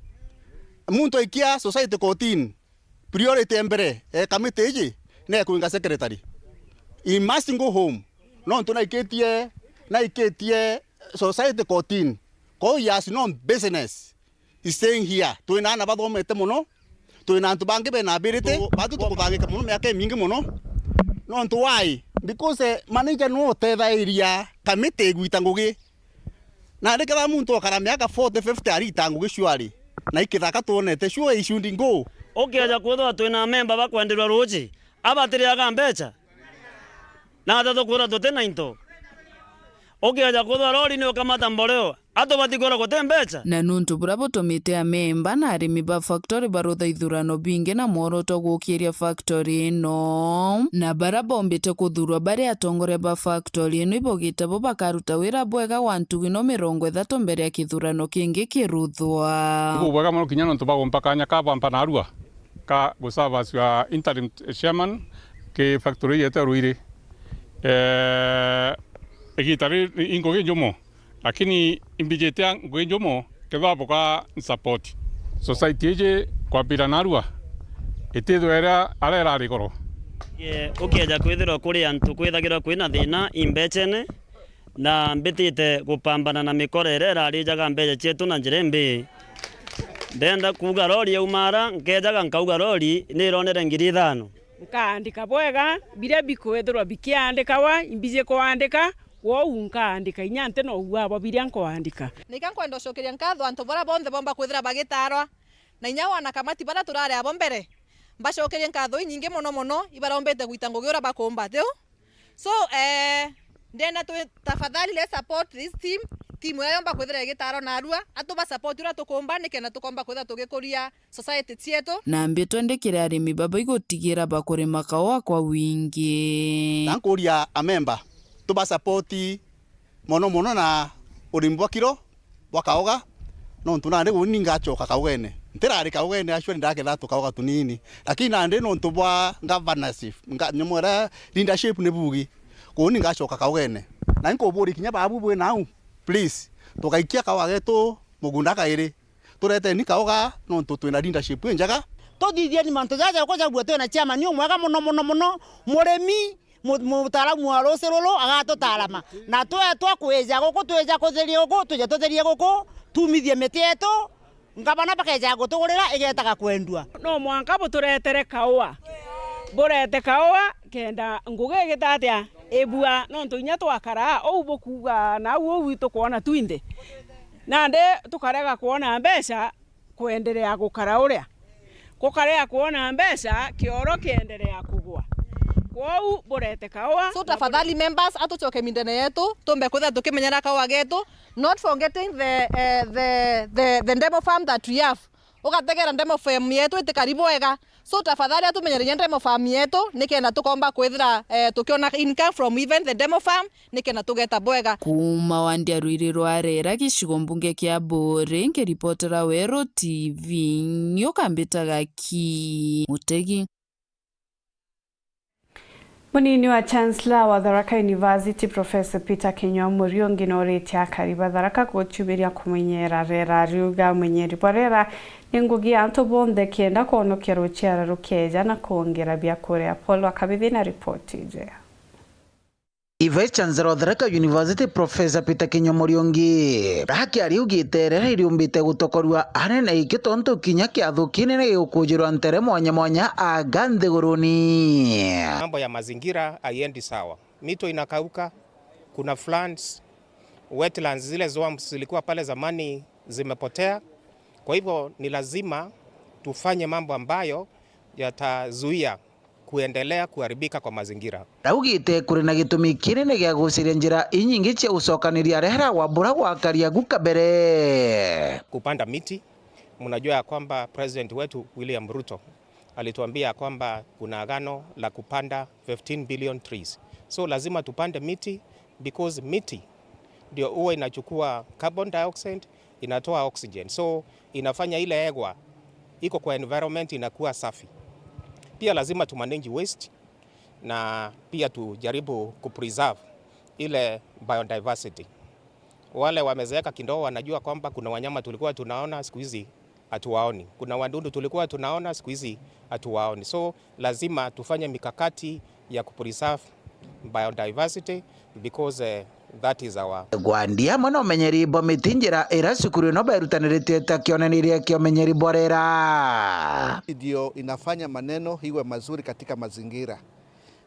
muntu ikia society courtin priority mbere committee iji ne kuinga secretary he must go home no ntuna iketie society courtin ko yas no business is staying here tuina na bathomete muno tuina ntu bangi be na ability batu tukubangika muno miaka mingi muno no ntu why because manager no tethairia committee gwita ngugi na ndikira muntu okara miaka 40 50 ari tangugi shwari na ikithaka tuonete sure issundi ngo okeja kwithwa twina memba bakwenderwa ruji abatiriaga mbecha na thato kwira tutena into ukiaja kuthwa rori ni ukamata mboleo ato batikora kutembecha na nuntu bura butumite amemba na arimi ba factory barutha ithurano bingi na mworoto gukiria factory ino na bara bombite kuthurwa bari atongore ba factory ino ibogite bo bakaruta wira bwega wa ntugino 30 mbere ya kithurano kingi kiruthwa bwega muno kinya nontu bagompakanya kabampa narua ka gusava cia interim chairman ke factory yete ruire egitari ingoge njomo lakini imbijetea ngwenjomo kedwa boka support society eje kwa piranarua itedo era arera rigoro ukiaja kwithirwa kuri antu kwithagira kwina thina imbechene na mbitite gupambana na mikorere rarijaga mbeje chetu na njirembe ndenda kuga rori umara nkejaga nkauga rori ni ronere ngiri 5 nkaandika bwega biria bikwethirwa bikiandikawa imbije kuandika wo unkaandika inyante no uwabo biria nkoandika nika nkwenda ucokeria nkatho antu bara bonthe bomba kwithira bagitarwa na inya wana kamati bara turare abo mbere mbacokeria nkatho nyingi muno ibarombete gwita ngugi ura bakumba tiu so ndenda tu tafadhali let's support this team yomba kwithira igitaro na arua atuba support ura tukumba nikena tukomba kwithira tugikuria society cietu na mbi twendekire arimi baba igutigira bakurima kawa kwa wingi nankuria amemba tuba support mono na urimbo kiro wakaoga no tunande guni ngachoka kaugene ntirari kaugene ashwe ndaketha tukauga tunini lakini nande no ntubwa governorship nyamwera leadership ne bugi kuni ngachoka kaugene na nkoburi kinya babu bwe nau please tukaikia kawagetu mugunda kairi turete ni kauga no tutwina leadership njaga tuthithie ni mantu jaja ko jabwe twena chama ni mwega muno muremi mutaramu wa roserolo agatutarama na twakweja guku tweja kutheria guku tuje tutherie guku tumithie mitieto ngabana bakeja gutugurira igetaga kwendua no mwanka buturetere kaua burete kaua kenda nguge gitatia ebua no ntunya twakara ou bokuga na wo witu kuona twinde nande tukarega kuona mbeca kuendelea gukara uria kukarega kuona mbeca kioro kiendelea kugwa kwau burete kawa so tafadhali members atuchoke mindene yetu tumbe kwitha tukimenyera kawa getu not forgetting the demo farm that we have ugategera demo farm yetu itikaribu wega so tafadhali atumenyere demo farm yetu nikena tukomba kwithira tukiona income from even the demo farm nikena tugeta bwega kuma wandia ruiri rwarera gicigo mbunge kia Bore ngiripotera Wero TV nyukambitaga ki Mutegi. Munini wa Chancellor wa Tharaka University Professor Peter Kinyua Muriungi noretia kariba Tharaka guchubiria kumenyera rera riuga menyeri borera ningugi anto bonde kienda kuonokera ruchiara rukeja na kuongera bya Korea Apollo akabithi na report ije. Vice Chancellor of Tharaka University Professor Peter Kinyua Muriungi haki ariugite rera iriumbite gutokorwa anene ikitonto kinya kiathu kinene gikujirwa ntere mwanya aganthiguruni. Mambo ya mazingira haiendi sawa, mito inakauka, kuna floods, wetlands zile zilikuwa pale zamani zimepotea. Kwa hivyo ni lazima tufanye mambo ambayo yatazuia kuendelea kuharibika kwa mazingira. Raugite kuri na gitumi kinene gya guciria njira inyingi cia ucokaniria rehera wa bura gwakaria gukabere. Kupanda miti, mnajua ya kwamba President wetu William Ruto alituambia kwamba kuna agano la kupanda 15 billion trees. So lazima tupande miti because miti ndio huwa inachukua carbon dioxide, inatoa oxygen. So inafanya ile hewa iko kwa environment inakuwa safi. Pia lazima tumanage waste na pia tujaribu kupreserve ile biodiversity. Wale wamezeeka kindoo wanajua kwamba kuna wanyama tulikuwa tunaona siku hizi hatuwaoni. Kuna wadudu tulikuwa tunaona siku hizi hatuwaoni. So lazima tufanye mikakati ya kupreserve biodiversity because that is our Gwandia mono menyeri bomitinjira era sukuru no berutaniritie takionaniria kiomenyeri borera. Ndio inafanya maneno iwe mazuri katika mazingira.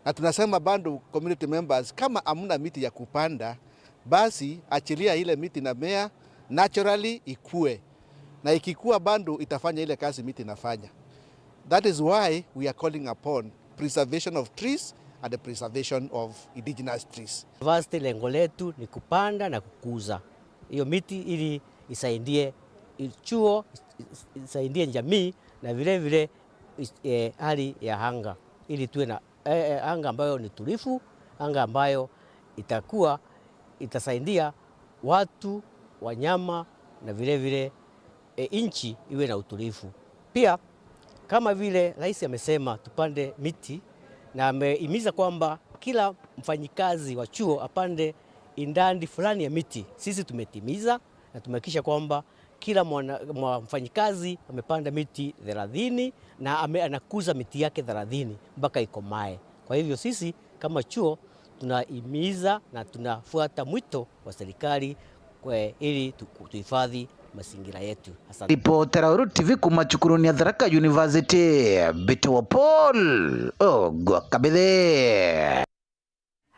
Na tunasema bado community members kama amuna miti ya kupanda basi achilia ile miti na mea naturally ikue. Na ikikua bado itafanya ile kazi miti inafanya. That is why we are calling upon preservation of trees and the preservation of indigenous trees. University lengo letu ni kupanda na kukuza hiyo miti ili isaidie chuo, isaidie jamii na vile vile hali ya anga ili tuwe na anga ambayo ni tulivu, anga ambayo itasaidia watu, wanyama na vile vile nchi iwe na utulivu. Pia kama vile rais amesema tupande miti na amehimiza kwamba kila mfanyikazi wa chuo apande indandi fulani ya miti. Sisi tumetimiza na tumehakikisha kwamba kila mfanyikazi amepanda miti 30 na anakuza miti yake 30 mpaka ikomae. Kwa hivyo sisi kama chuo tunahimiza na tunafuata mwito wa serikali ili tuhifadhi mazingira yetu. Asante. Ripotera Uru TV kuma chukuruni ya Tharaka University, Bito Paul Ogwakabithe.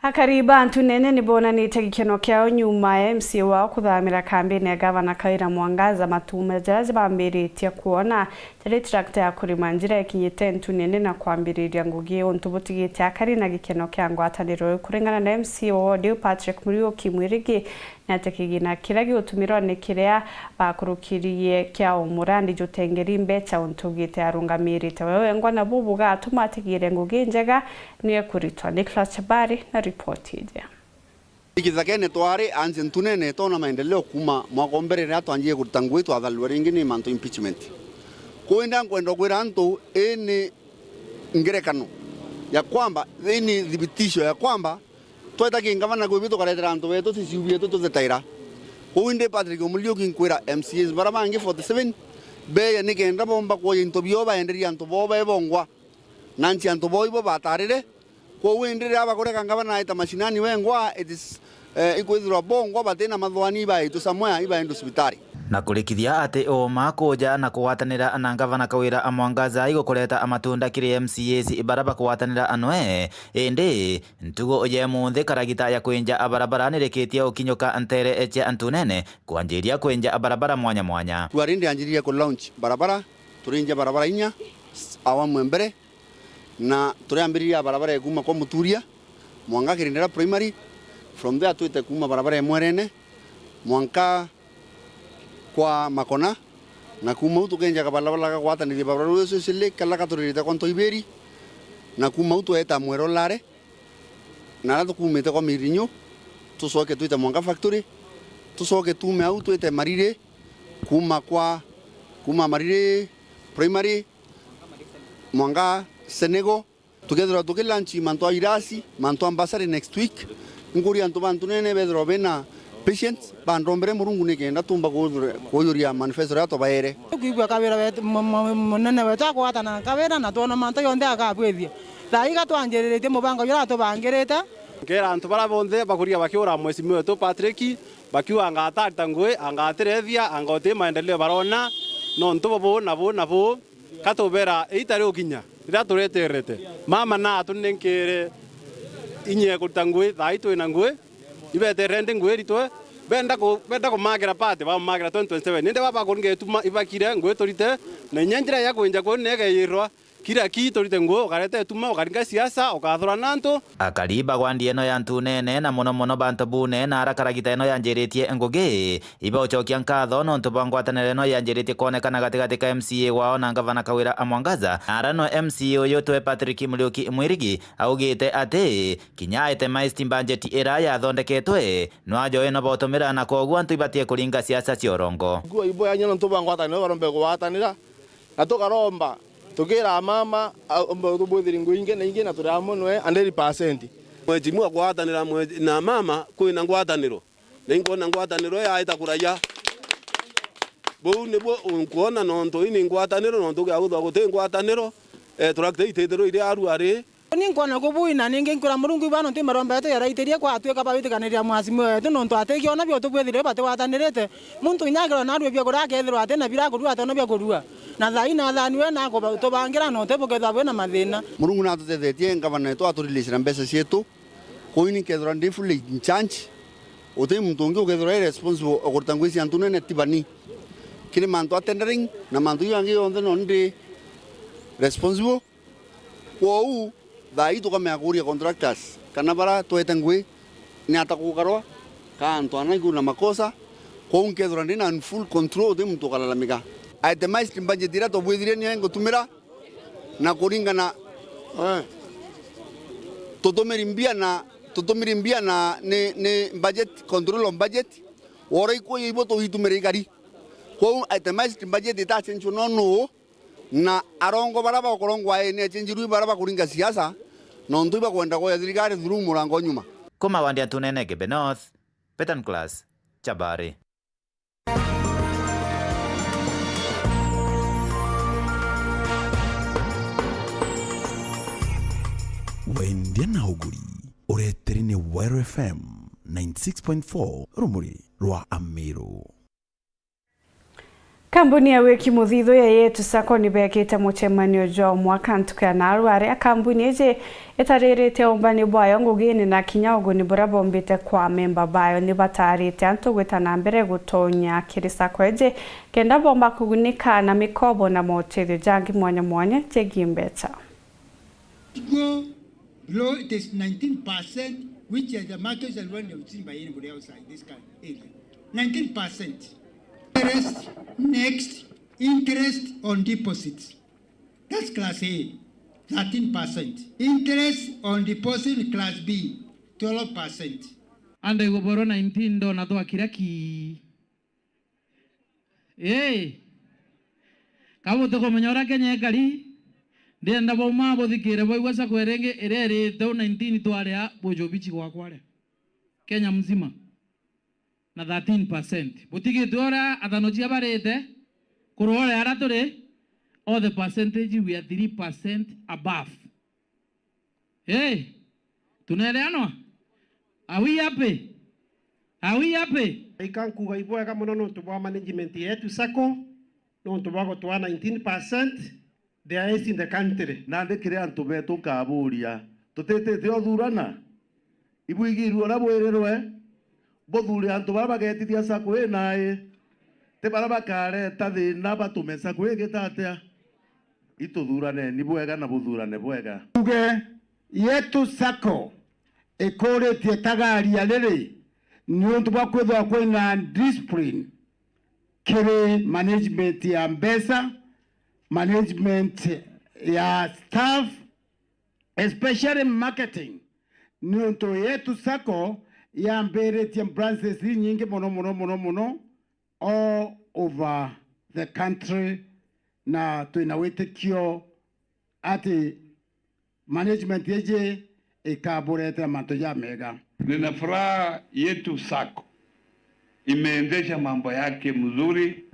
Hakariba antu nene nibona nitegekeno kyao nyuma ya MC wao kuthamira kambini ya gavana Kawira Mwangaza matumejaji bambiritie kuona tari trakta ya kurima njira ikinyite ntu nene na kwambiriria ngugi ontubutigite akari na gikeno kya ngwataniro kuringana na MC wao Dio Patrick Muriuki Mwirigi natekigina kiragi utumiro ni kirea bakurukirie kya umurandi jutengeri mbecha ontugite arungamirite wewe ngwana bubuga atumatigire ngugi njega niye kuritwa Nicholas Chabari na ripoti ije. Ikizakene twari anje ntunene tona maendeleo kuma mwakombere ya twanjie kutangwe twadhalwa ringini manto impeachment. Kuenda kwenda kwiranto ene ngerekano ya kwamba ene dhibitisho ya kwamba tweta kingavana kwibito karetera anto wetu sisiubie to zetaira. Kuinde Patrick Muriuki kwira MCs baramangi 47 be ni kenda bomba ko intobio ba enderia anto boba ebongwa. Nanchi anto boibo batarire ko windire abakore kangavana ita mashinani wengwa it is ikwithirwa bongwa batena mathwani ba itu samwa iba endo hospitali na kurikithia ati oma koja na kuwatanira na gavana Kawira Mwangaza igukureta amatunda kiri MCAs ibaraba kuwatanira anwe indi ntugo oye munthe karagita ya kwenja abarabara nireketie ukinyoka antere eche antunene kuanjiria kwenja abarabara mwanya mwanya twarinde anjiria ku launch barabara turinja barabara inya awamu mbere na tureambiriria barabara ekuma kwa Muturia Mwanga Kirindera primary from there tuite kuma barabara Mwerene Mwanka kwa Makona na kuma utu kenja kabalabala kwa tani barabara uso sile kala katurita konto iberi na kuma utu eta Mwero Lare na rato kumete kwa Mirinyo tusoke tuite Mwanga factory tusoke tume auto ete Marire kuma Marire primary Mwanga Senego together tukelanchi manto irasi manto ambassador next week nguri anto bantu nene bedro bena patients bandrombere murungu nekenda tumba ko yuria manifesto yato baere ukigwa Kawira wetu munene wetu akwatana Kawira na tona manto yonde akabwethia thaiga twanjererete mubanga yura to bangirete ngera antu bara bonde bakuria bakiura mwesimi wetu Patrick bakiwa ngata ngwe angaterethia angote maendeleo barona no ntubo nabo katobera itare ukinya ira tureterete mama na atunenkere inye kutangwe thaitu ina ngwe ibete rende ngwe ritwe benda ko magira pate ba magira 2027 ninde baba konge tuma ibakire ngwe torite na nyanjira ya kwenja ko nege yirwa kira ki torite ngwe garete tuma garinga siasa okathura nanto akariba gwandie no ya ntunene na mono bantu bune na arakaragita no yanjiritie ngugi iba uchokia nkatho no ntubangwatanire no yanjiritie kuonekana gatigati ka MCA wao na gavana Kawira Mwangaza arano MCA uyu twe Patrick Muriuki Mwirigi augite ati kinyaite maisti budget ira yathondeketwe no ajoe no botumira na kogwa ntuibatie kuringa siasa ciorongo guo ibo ya nyono ntubangwatanire barombe gwatanira na tukaromba tukira mama tubwithiri nguinge na inge na turamonwe 100% mwezi mwa gwatanira na mama kwina ngwataniro ningo na ngwataniro ya ita kuraya bo ne bo kuona nonto ini ngwataniro nonto ga gutho gute ngwataniro turakte itethero ire aruari ningona kubuina ninge nkura murungu ibano ntimarombete yaraiteria kwa atwe kabawitikanira mwasimu wetu nonto atekiona byo tubwithire bate watanirete muntu nyagiro na arwe byo kurakethirwa atena bira kurua atena byo kurua na thaina thaniwe na ko tubangira no tebuketha bwe na mathina murungu na tutethetie ngavana etu aturilisira mbesa cietu koini kethira ndifuli change uti muntu ungi ukethira responsible okurtangwisi antunene tibani kile manto tendering na manto yangi onde no ndi responsible wo thai tukameakuria contractors kana bara twete ngui ni atakugarwa kanto anaiguna makosa kwa unkethura ndina in full control de mtu kalalamika itemized budget ira to bwithire ni ngutumira na kuringana tutumirimbia na ni budget control on budget ora iko yibo to hitumire gari kwa itemized budget ita chencho no na arongo baraba okorongwa ene chenjiru baraba kuringa siasa no nduba kwenda kwa thirikari thuru murango nyuma Kuma wandia tunene Gebe North, Petan Class, Chabari. Wendia na uguri, ureterine Wire FM 96.4 rumuri rwa Amiro. Kambuni ya wiki muthithu ya Yetu Sacco nibekite mucemanio jwa mwaka ntuka na aria kambuni eje etaririte ombani bwayo ngugini na kinya uguni bura bombite kwa memba bayo nibatarite antu gwitana mbere gutonya kiri Sacco eje kenda bomba kugunika na mikobo na motethio jangi mwanya mwanya jegimbeta. Go below it is 19%, which is the market and when you've seen by anybody outside this kind area. 19%. Next, interest on deposits. That's class A, 13%. Interest on deposit class B, 12%. And I go borrow 19 do na to akiraki. Kabo to komanyora Kenya kali. Ndenda boma bothikire boigwasa kwerenge erere do 19 to area bojobichi kwa kwale. Kenya mzima. Na 13%. Butiki tuora atanojia barete kurore aratore all the percentage we are 3% above. Tunaeleanwa? Are we happy? Are we happy? Ikankuga iboega muno no tubwa management yetu Sacco no tubwa twa 19% they are in the country. Na ndikire antu betu kaburia tutete thio thurana ibuigirwo na bwererwe bothuri antu babagetithia Sacco nae te barabakare tathina batume Sacco igitatia ituthurane ni bwega na buthurane bwega uge Yetu Sacco ikoretie tagaria riri ni untu bwa kwithwa kwina discipline kiri management ya mbesa, management ya staff, especially marketing. Ni untu Yetu Sacco ya mberetie branches nyingi mono all over the country na tuinawitikio ati management yeje ikaborete manto ya mega. Nina furaha Yetu Sacco imeendesha mambo yake mzuri.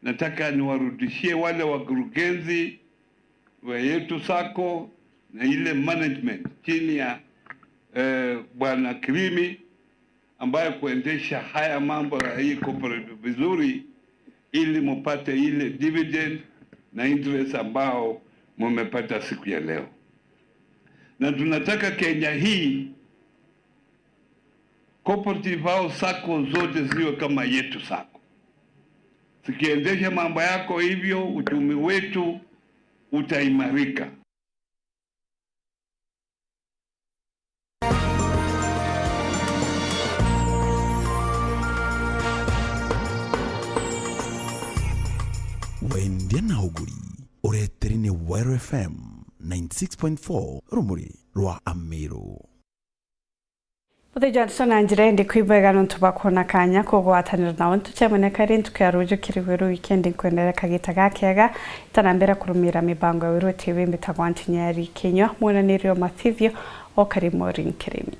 Nataka niwarudishie wale wakurugenzi wa Yetu Sacco na ile management chini ya Bwana Kirimi ambaye kuendesha haya mambo ya hii cooperative vizuri ili mupate ile dividend na interest ambao mumepata siku ya leo. Na tunataka Kenya hii cooperative au Sacco zote ziwe kama Yetu Sacco. Sikiendesha mambo yako hivyo, uchumi wetu utaimarika. Wendia na uguri ureterine Wire FM 96.4 rumuri rwa Amiro. Muthe Johnson anjire ndi kwibega nontu bakona kanya kugwatanira nawe tucemene kari ntukarujo kiriweru weekend kwendera kagita gakega itanambera kurumira mibango ya Wiro TV mbitagwanti nyari Kenya mwana nirio Mathivio o Karimo Rinkeremi.